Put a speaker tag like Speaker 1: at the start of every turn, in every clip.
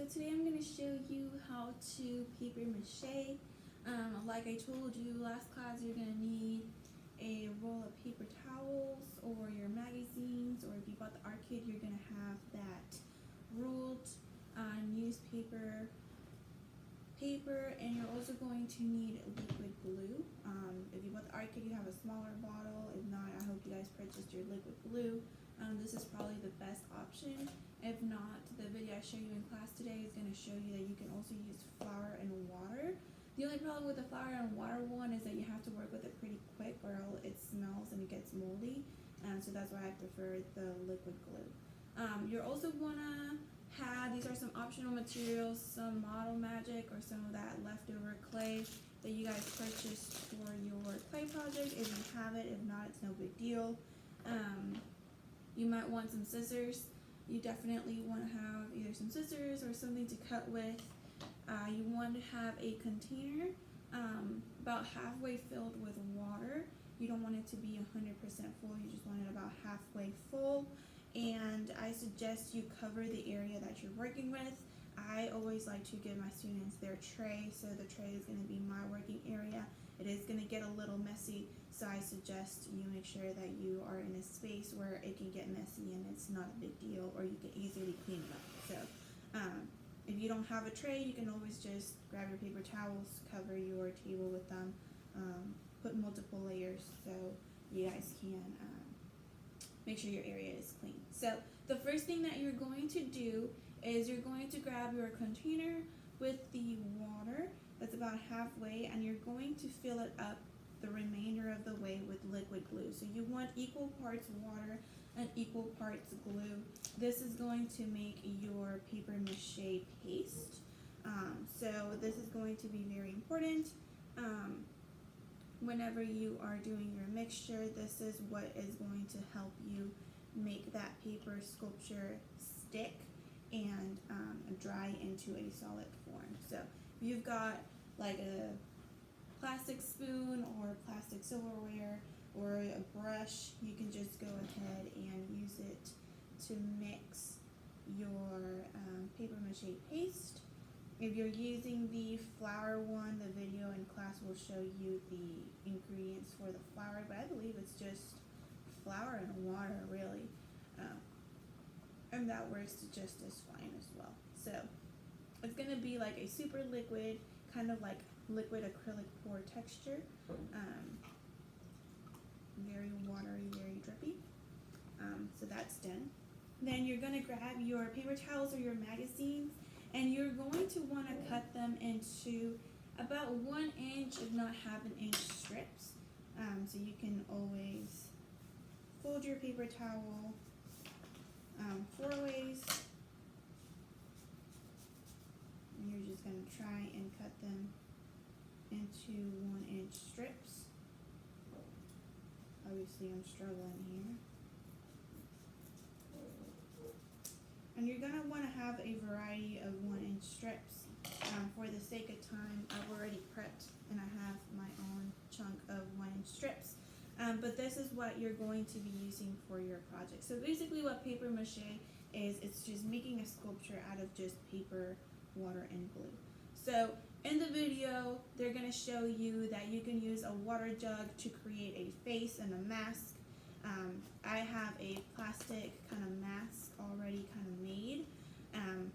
Speaker 1: today I'm going to show you how to paper mache. Like I told you last class, you're going to need a roll of paper towels or your magazines, or if you bought the art kit, you're going to have that ruled newspaper paper, and you're also going to need liquid glue. If you bought the art kit, you have a smaller bottle. If not, I hope you guys purchased your liquid glue. This is probably the best option. If not, the video I show you in class today is going to show you that you can also use flour and water. The only problem with the flour and water one is that you have to work with it pretty quick, or it smells and it gets moldy. So that's why I prefer the liquid glue. You're also gonna have, these are some optional materials, some model magic or some of that leftover clay that you guys purchased for your clay project. If you have it, if not, it's no big deal. You might want some scissors. You definitely want to have either some scissors or something to cut with. You want to have a container about halfway filled with water. You don't want it to be 100% full, you just want it about halfway full. And I suggest you cover the area that you're working with. I always like to give my students their tray, so the tray is going to be my working area. It is going to get a little messy, so I suggest you make sure that you are in a space where it can get messy and it's not a big deal, or you can easily clean it up. So if you don't have a tray, you can always just grab your paper towels, cover your table with them, put multiple layers so you guys can make sure your area is clean. So the first thing that you're going to do is you're going to grab your container with the water that's about halfway, and you're going to fill it up the remainder of the way with liquid glue. So you want equal parts water and equal parts glue. This is going to make your paper mache paste. So this is going to be very important. Whenever you are doing your mixture, this is what is going to help you make that paper sculpture stick and dry into a solid form. So if you've got like a plastic spoon or plastic silverware or a brush, you can just go ahead and use it to mix your paper mache paste. If you're using the flour one, the video in class will show you the ingredients for the flour, but I believe it's just flour and water, really. And that works just as fine as well. So it's going to be like a super liquid, kind of like liquid acrylic pour texture. Very watery, very drippy. So that's done. Then you're going to grab your paper towels or your magazines, and you're going to want to cut them into about 1 inch, if not half an inch strips. So you can always fold your paper towel 4 ways. And you're just going to try and cut them into 1 inch strips. Obviously I'm struggling here. And you're going to want to have a variety of 1 inch strips. For the sake of time, I've already prepped and I have my own chunk of 1 inch strips. But this is what you're going to be using for your project. So basically what paper mache is, it's just making a sculpture out of just paper, water, and glue. So in the video, they're going to show you that you can use a water jug to create a face and a mask. I have a plastic kind of mask already kind of made.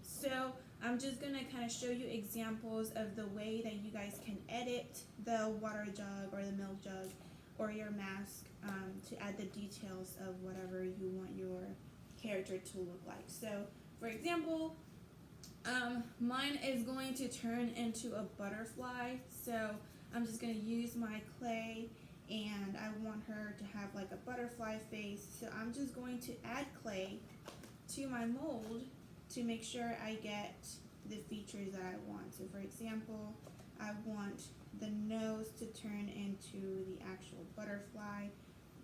Speaker 1: So I'm just going to kind of show you examples of the way that you guys can edit the water jug or the milk jug or your mask to add the details of whatever you want your character to look like. So for example, mine is going to turn into a butterfly. So I'm just going to use my clay, and I want her to have like a butterfly face. So I'm just going to add clay to my mold to make sure I get the features that I want. So for example, I want the nose to turn into the actual butterfly.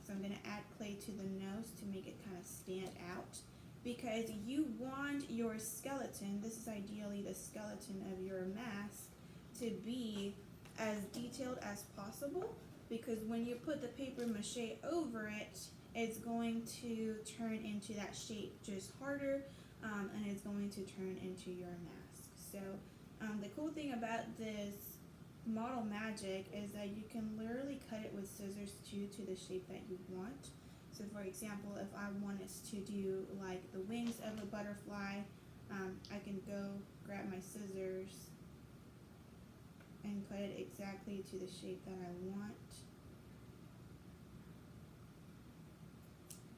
Speaker 1: So I'm going to add clay to the nose to make it kind of stand out, because you want your skeleton, this is ideally the skeleton of your mask, to be as detailed as possible, because when you put the paper mache over it, it's going to turn into that shape just harder, and it's going to turn into your mask. So the cool thing about this model magic is that you can literally cut it with scissors to the shape that you want. So for example, if I wanted to do like the wings of a butterfly, I can go grab my scissors and cut it exactly to the shape that I want.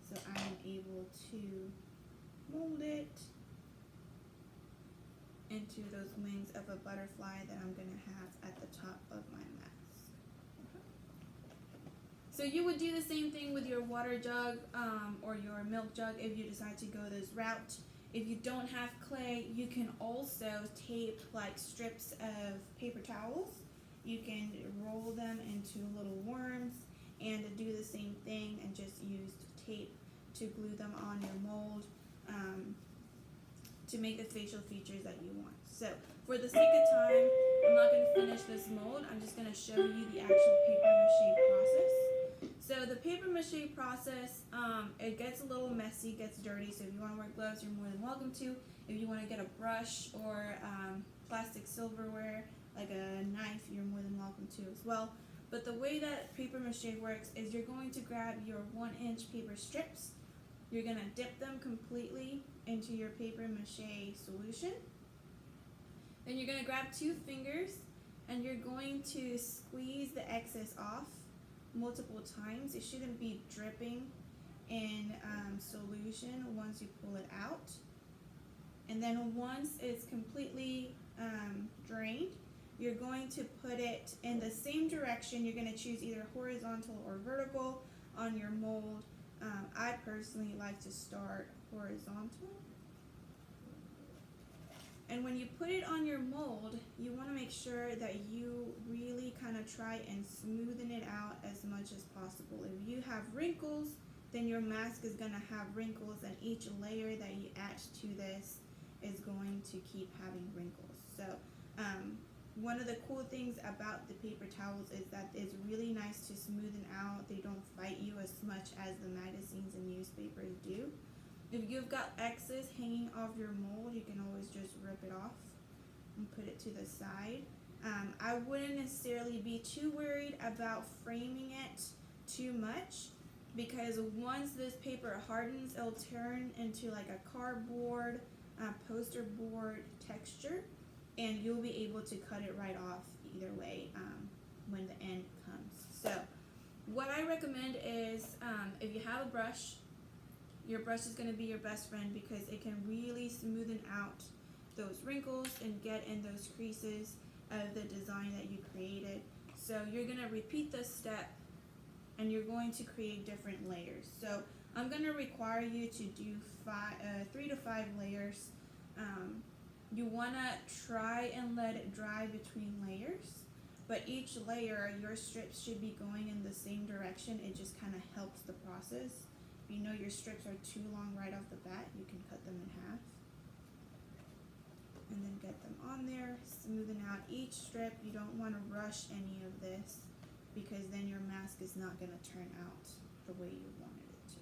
Speaker 1: So I am able to mold it into those wings of a butterfly that I'm going to have at the top of my mask. So you would do the same thing with your water jug or your milk jug if you decide to go this route. If you don't have clay, you can also tape like strips of paper towels. You can roll them into little worms and do the same thing and just use tape to glue them on your mold to make the facial features that you want. So for the sake of time, I'm not going to finish this mold. I'm just going to show you the actual paper mache process. So the paper mache process, it gets a little messy, gets dirty, so if you want to wear gloves, you're more than welcome to. If you want to get a brush or plastic silverware, like a knife, you're more than welcome to as well. But the way that paper mache works is you're going to grab your 1-inch paper strips, you're going to dip them completely into your paper mache solution. Then you're going to grab 2 fingers and you're going to squeeze the excess off multiple times. It shouldn't be dripping in solution once you pull it out. And then once it's completely drained, you're going to put it in the same direction. You're going to choose either horizontal or vertical on your mold. I personally like to start horizontal. And when you put it on your mold, you want to make sure that you really kind of try and smoothen it out as much as possible. If you have wrinkles, then your mask is going to have wrinkles, and each layer that you add to this is going to keep having wrinkles. So one of the cool things about the paper towels is that it's really nice to smoothen out. They don't fight you as much as the magazines and newspapers do. If you've got excess hanging off your mold, you can always just rip it off and put it to the side. I wouldn't necessarily be too worried about framing it too much, because once this paper hardens, it'll turn into like a cardboard, poster board texture, and you'll be able to cut it right off either way when the end comes. So what I recommend is if you have a brush, your brush is going to be your best friend because it can really smoothen out those wrinkles and get in those creases of the design that you created. So you're going to repeat this step and you're going to create different layers. So I'm going to require you to do 3 to 5 layers. You want to try and let it dry between layers, but each layer, your strips should be going in the same direction. It just kind of helps the process. If you know your strips are too long right off the bat, you can cut them in half and then get them on there, smoothen out each strip. You don't want to rush any of this because then your mask is not going to turn out the way you wanted it to.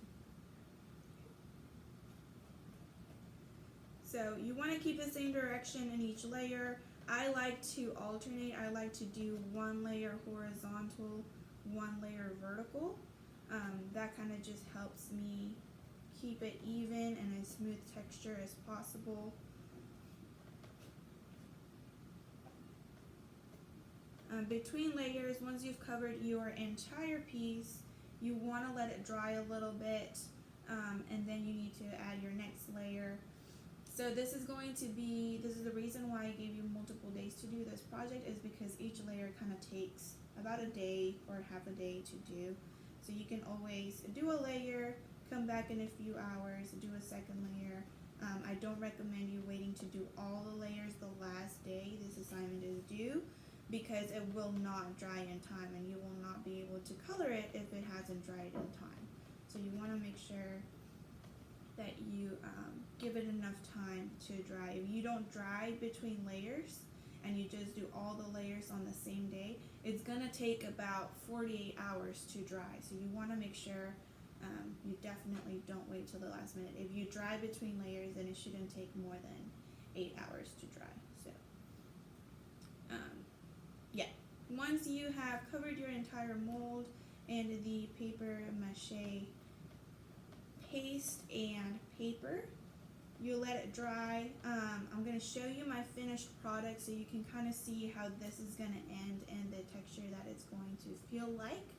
Speaker 1: So you want to keep the same direction in each layer. I like to alternate. I like to do 1 layer horizontal, 1 layer vertical. That kind of just helps me keep it even and as smooth texture as possible. Between layers, once you've covered your entire piece, you want to let it dry a little bit, and then you need to add your next layer. So this is the reason why I gave you multiple days to do this project, is because each layer kind of takes about a day or half a day to do. So you can always do a layer, come back in a few hours, do a second layer. I don't recommend you waiting to do all the layers the last day this assignment is due, because it will not dry in time and you will not be able to color it if it hasn't dried in time. So you want to make sure that you give it enough time to dry. If you don't dry between layers and you just do all the layers on the same day, it's going to take about 48 hours to dry. So you want to make sure you definitely don't wait till the last minute. If you dry between layers, then it shouldn't take more than 8 hours to dry. So Yeah. Once you have covered your entire mold in the paper mache paste and paper, you let it dry. I'm going to show you my finished product so you can kind of see how this is going to end and the texture that it's going to feel like.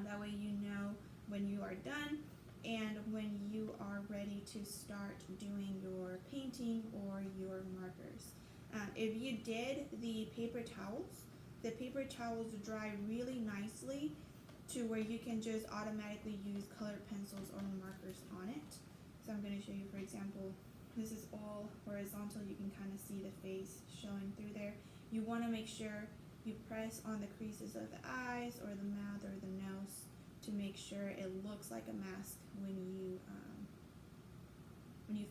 Speaker 1: That way you know when you are done and when you are ready to start doing your painting or your markers. If you did the paper towels dry really nicely to where you can just automatically use colored pencils or markers on it. So I'm going to show you, for example, this is all horizontal. You can kind of see the face showing through there. You want to make sure you press on the creases of the eyes or the mouth or the nose to make sure it looks like a mask when you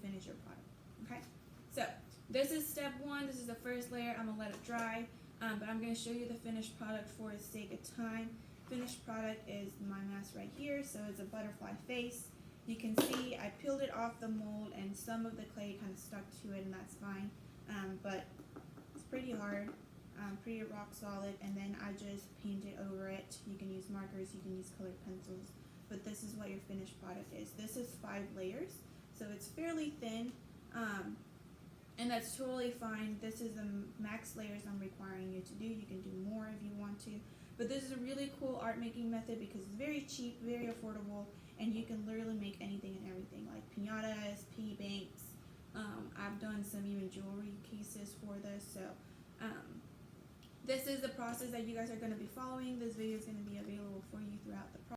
Speaker 1: finish your product. Okay, so this is step one. This is the first layer. I'm gonna let it dry, but I'm gonna show you the finished product for the sake of time. Finished product is my mask right here. So it's a butterfly face. You can see I peeled it off the mold and some of the clay kind of stuck to it, and that's fine. But it's pretty hard, pretty rock solid, and then I just painted over it. You can use markers, you can use colored pencils, but this is what your finished product is. This is 5 layers, so it's fairly thin, and that's totally fine. This is the max layers I'm requiring you to do. You can do more if you want to, but this is a really cool art making method because it's very cheap, very affordable, and you can literally make anything and everything, like piñatas, piggy banks. I've done some even jewelry cases for this, so this is the process that you guys are going to be following. This video is going to be available for you throughout the process.